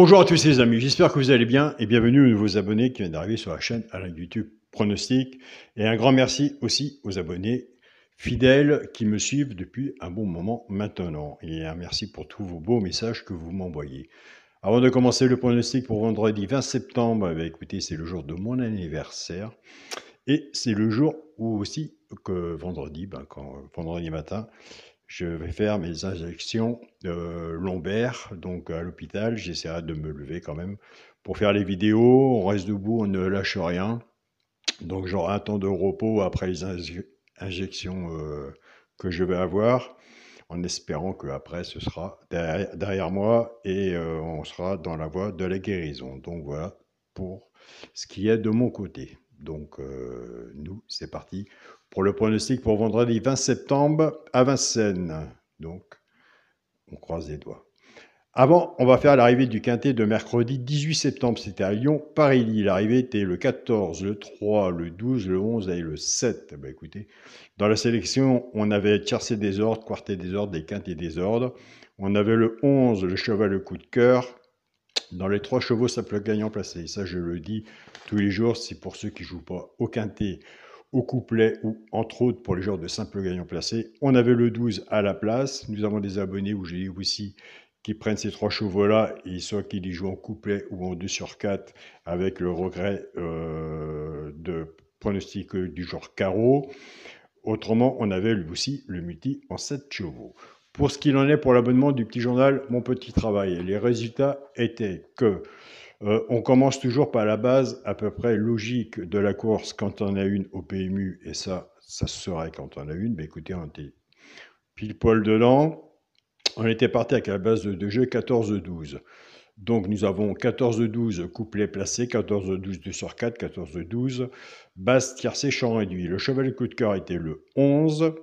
Bonjour à tous les amis, j'espère que vous allez bien et bienvenue aux nouveaux abonnés qui viennent d'arriver sur la chaîne Alain YouTube Pronostic. Et un grand merci aussi aux abonnés fidèles qui me suivent depuis un bon moment maintenant. Et un merci pour tous vos beaux messages que vous m'envoyez. Avant de commencer le pronostic pour vendredi 20 septembre, écoutez, c'est le jour de mon anniversaire. Et c'est le jour où aussi que vendredi, vendredi matin, je vais faire mes injections lombaires, donc à l'hôpital. J'essaierai de me lever quand même pour faire les vidéos. On reste debout, on ne lâche rien. Donc j'aurai un temps de repos après les injections que je vais avoir, en espérant qu'après ce sera derrière moi et on sera dans la voie de la guérison. Donc voilà pour ce qui est de mon côté. Donc nous, c'est parti pour le pronostic pour vendredi 20 septembre à Vincennes. Donc on croise les doigts. Avant, on va faire l'arrivée du quintet de mercredi 18 septembre. C'était à Lyon, Paris-Lille. L'arrivée était le 14, le 3, le 12, le 11 et le 7. Écoutez, dans la sélection, on avait tiercé des ordres, quartet des ordres, des quintets des ordres. On avait le 11, le cheval, le coup de cœur. Dans les 3 chevaux, ça peut gagnant placé. Ça, je le dis tous les jours. C'est pour ceux qui ne jouent pas au quintet, au couplet ou entre autres pour les joueurs de simple gagnant placé. On avait le 12 à la place. Nous avons des abonnés où j'ai aussi qui prennent ces 3 chevaux-là, et soit qu'ils les jouent en couplet ou en 2 sur 4, avec le regret de pronostic du genre carreau. Autrement, on avait lui aussi le multi en 7 chevaux. Pour ce qu'il en est pour l'abonnement du petit journal Mon Petit Travail, les résultats étaient que on commence toujours par la base à peu près logique de la course quand on a une au PMU, et ça serait quand on a une. Mais écoutez, on était pile poil dedans. On était parti avec la base de jeu 14-12. Donc nous avons 14-12 couplet placé, 14-12 2 sur 4, 14-12, base tiercé champ réduit. Le cheval coup de cœur était le 11.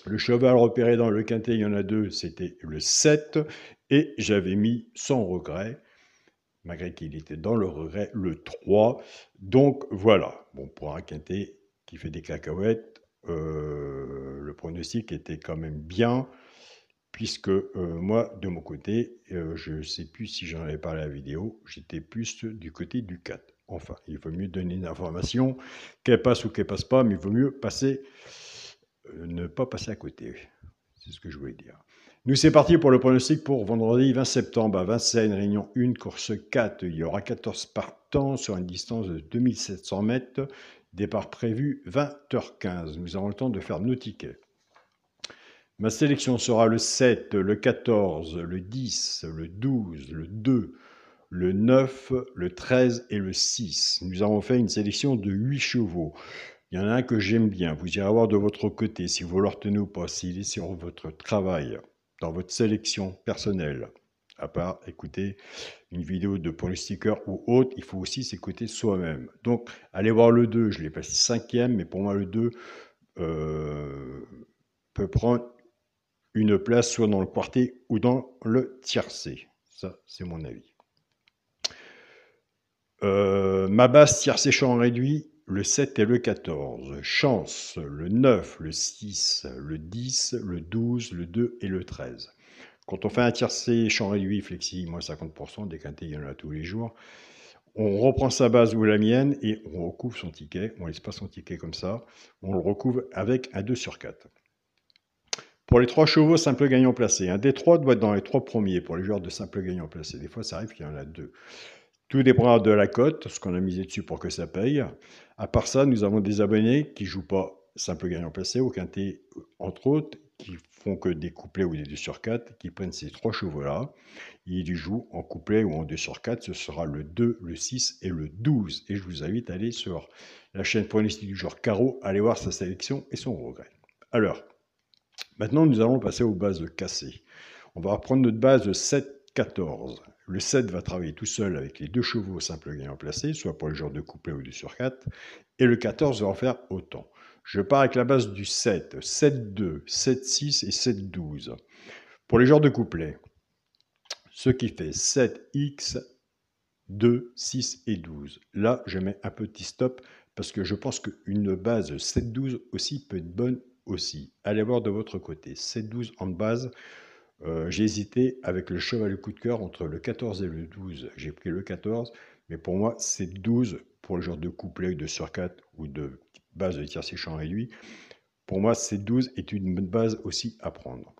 Le cheval repéré dans le quintet, il y en a 2, c'était le 7. Et j'avais mis sans regret, malgré qu'il était dans le regret, le 3. Donc voilà, bon, pour un quintet qui fait des cacahuètes, le pronostic était quand même bien, puisque moi, de mon côté, je ne sais plus si j'en avais parlé à la vidéo, j'étais plus du côté du 4. Enfin, il vaut mieux donner une information, qu'elle passe ou qu'elle passe pas, mais il vaut mieux passer, ne pas passer à côté. C'est ce que je voulais dire. Nous, c'est parti pour le pronostic pour vendredi 20 septembre à Vincennes, réunion 1, course 4. Il y aura 14 partants sur une distance de 2700 mètres. Départ prévu 20h15. Nous avons le temps de faire nos tickets. Ma sélection sera le 7, le 14, le 10, le 12, le 2, le 9, le 13 et le 6. Nous avons fait une sélection de 8 chevaux. Il y en a un que j'aime bien. Vous irez voir de votre côté si vous le retenez ou pas, s'il est sur votre travail, dans votre sélection personnelle. À part écouter une vidéo de pronostiqueur ou autre, il faut aussi s'écouter soi-même. Donc, allez voir le 2. Je l'ai passé 5e, mais pour moi, le 2 peut prendre une place soit dans le quartet ou dans le tiercé. Ça, c'est mon avis. Ma base tiercé champ réduit, le 7 et le 14. Chance, le 9, le 6, le 10, le 12, le 2 et le 13. Quand on fait un tiercé champ réduit flexi, moins 50%, déquinté, il y en a tous les jours. On reprend sa base ou la mienne et on recouvre son ticket. On ne laisse pas son ticket comme ça. On le recouvre avec un 2 sur 4. Pour les 3 chevaux, simple gagnant placé. Un des 3 doit être dans les 3 premiers pour les joueurs de simple gagnant placé. Des fois, ça arrive qu'il y en a 2. Tout dépendra de la cote, ce qu'on a misé dessus pour que ça paye. À part ça, nous avons des abonnés qui ne jouent pas simple gagnant placé, au quintet, entre autres, qui font que des couplets ou des 2 sur 4, qui prennent ces 3 chevaux-là. Ils jouent en couplet ou en 2 sur 4. Ce sera le 2, le 6 et le 12. Et je vous invite à aller sur la chaîne pronostic du genre carreau, aller voir sa sélection et son regret. Alors, maintenant, nous allons passer aux bases cassées. On va reprendre notre base 7-14. Le 7 va travailler tout seul avec les 2 chevaux simple gagnant placé, soit pour les joueurs de couplet ou 2 sur 4. Et le 14 va en faire autant. Je pars avec la base du 7, 7-2, 7-6 et 7-12. Pour les joueurs de couplet, ce qui fait 7x, 2, 6 et 12. Là, je mets un petit stop parce que je pense qu'une base 7-12 aussi peut être bonne aussi. Allez voir de votre côté. 7-12 en base, J'ai hésité avec le cheval de coup de cœur entre le 14 et le 12. J'ai pris le 14, mais pour moi, c'est 12 pour le genre de couplet, de sur 4 ou de base de tiercé champ réduit. Pour moi, c'est 12 est une bonne base aussi à prendre.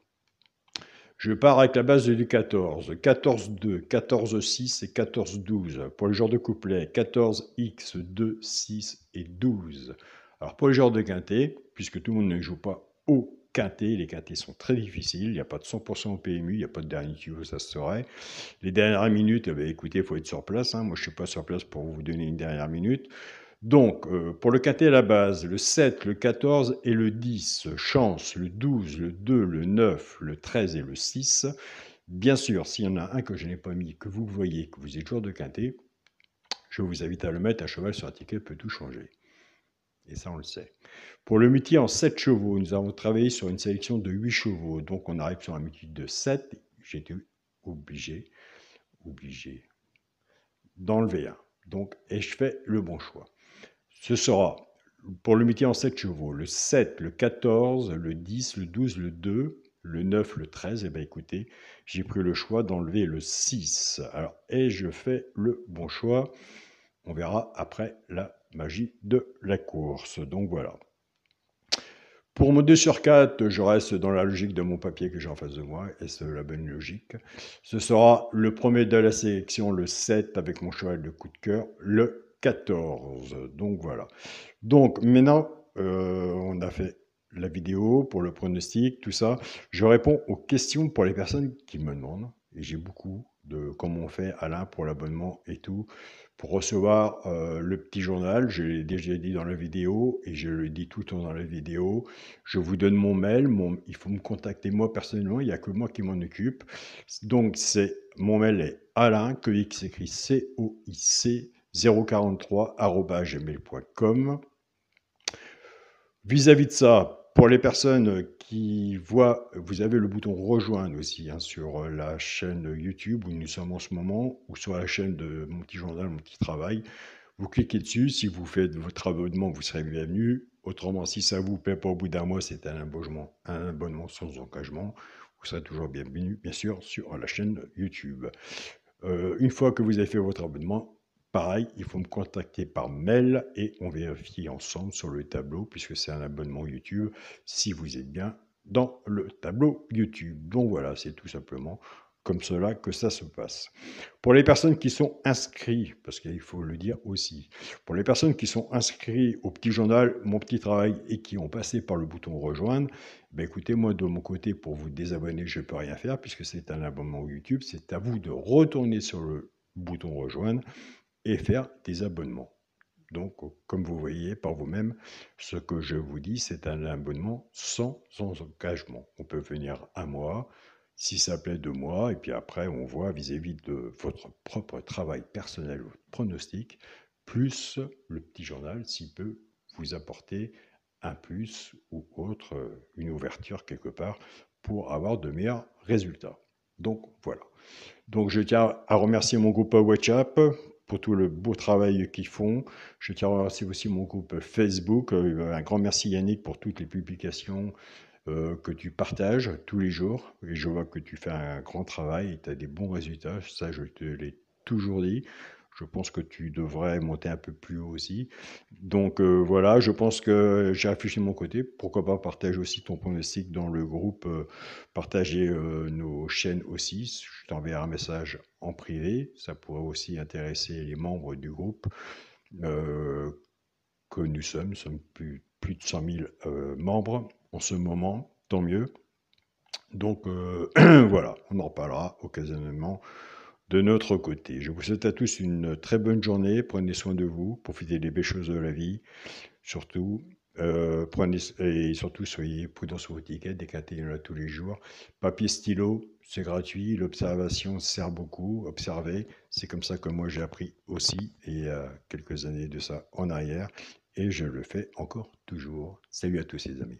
Je pars avec la base du 14, 14-2, 14-6 et 14-12. Pour le genre de couplet, 14X, 2, 6 et 12. Alors pour le genre de quintet, puisque tout le monde ne joue pas au quintet, les quintets sont très difficiles, il n'y a pas de 100% au PMU, il n'y a pas de dernier tuyau, ça se saurait. Les dernières minutes, eh bien, écoutez, il faut être sur place, hein. Moi je ne suis pas sur place pour vous donner une dernière minute. Donc, pour le quintet à la base, le 7, le 14 et le 10, chance, le 12, le 2, le 9, le 13 et le 6. Bien sûr, s'il y en a un que je n'ai pas mis, que vous voyez, que vous êtes joueur de quintet, je vous invite à le mettre. À cheval sur un ticket peut tout changer. Et ça, on le sait. Pour le multi en 7 chevaux, nous avons travaillé sur une sélection de 8 chevaux. Donc, on arrive sur un multi de 7. J'étais obligé d'enlever un. Donc, et je fais le bon choix. Ce sera, pour le métier en 7 chevaux, le 7, le 14, le 10, le 12, le 2, le 9, le 13. Et bien écoutez, j'ai pris le choix d'enlever le 6. Alors, et je fais le bon choix. On verra après la magie de la course. Donc voilà. Pour mon 2 sur 4, je reste dans la logique de mon papier que j'ai en face de moi, et c'est la bonne logique. Ce sera le premier de la sélection, le 7, avec mon cheval de coup de cœur, le 14. Donc voilà. Donc maintenant, on a fait la vidéo pour le pronostic, tout ça. Je réponds aux questions pour les personnes qui me demandent, et j'ai beaucoup de comment on fait, Alain, pour l'abonnement et tout. Pour recevoir le petit journal, je l'ai déjà dit dans la vidéo et je le dis tout le temps dans la vidéo. Je vous donne mon mail, il faut me contacter moi personnellement, il n'y a que moi qui m'en occupe. Donc mon mail est Alain, que X s'écrit COIC 043@gmail.com. Vis-à-vis de ça, pour les personnes qui voient, vous avez le bouton rejoindre aussi hein, sur la chaîne YouTube où nous sommes en ce moment, ou sur la chaîne de mon petit journal, mon petit travail. Vous cliquez dessus, si vous faites votre abonnement, vous serez bienvenu. Autrement, si ça vous plaît pas au bout d'un mois, c'est un abonnement sans engagement. Vous serez toujours bienvenu, bien sûr, sur la chaîne YouTube. Une fois que vous avez fait votre abonnement, pareil, il faut me contacter par mail et on vérifie ensemble sur le tableau, puisque c'est un abonnement YouTube, si vous êtes bien dans le tableau YouTube. Donc voilà, c'est tout simplement comme cela que ça se passe. Pour les personnes qui sont inscrites, parce qu'il faut le dire aussi, pour les personnes qui sont inscrites au petit journal, mon petit travail, et qui ont passé par le bouton rejoindre, ben écoutez, moi de mon côté, pour vous désabonner, je ne peux rien faire, puisque c'est un abonnement YouTube, c'est à vous de retourner sur le bouton rejoindre et faire des abonnements. Donc, comme vous voyez par vous-même, ce que je vous dis, c'est un abonnement sans engagement. On peut venir un mois, si ça plaît 2 mois, et puis après, on voit vis-à-vis de votre propre travail personnel, votre pronostic, plus le petit journal, s'il peut vous apporter un plus ou autre, une ouverture quelque part, pour avoir de meilleurs résultats. Donc, voilà. Donc, je tiens à remercier mon groupe WhatsApp pour tout le beau travail qu'ils font. Je tiens à remercier aussi mon groupe Facebook. Un grand merci Yannick pour toutes les publications que tu partages tous les jours. Et je vois que tu fais un grand travail et tu as des bons résultats. Ça, je te l'ai toujours dit. Je pense que tu devrais monter un peu plus haut aussi. Donc voilà, je pense que j'ai réfléchi de mon côté. Pourquoi pas partager aussi ton pronostic dans le groupe, partager nos chaînes aussi. Je t'enverrai un message en privé. Ça pourrait aussi intéresser les membres du groupe euh, que nous sommes. Nous sommes plus de 100 000 membres en ce moment. Tant mieux. Donc voilà, on en reparlera occasionnellement de notre côté. Je vous souhaite à tous une très bonne journée. Prenez soin de vous, profitez des belles choses de la vie. Surtout, et surtout soyez prudents sur vos tickets, décatez il y en a tous les jours. Papier, stylo, c'est gratuit. L'observation sert beaucoup. Observez, c'est comme ça que moi j'ai appris aussi, et il y a quelques années de ça en arrière. Et je le fais encore toujours. Salut à tous les amis.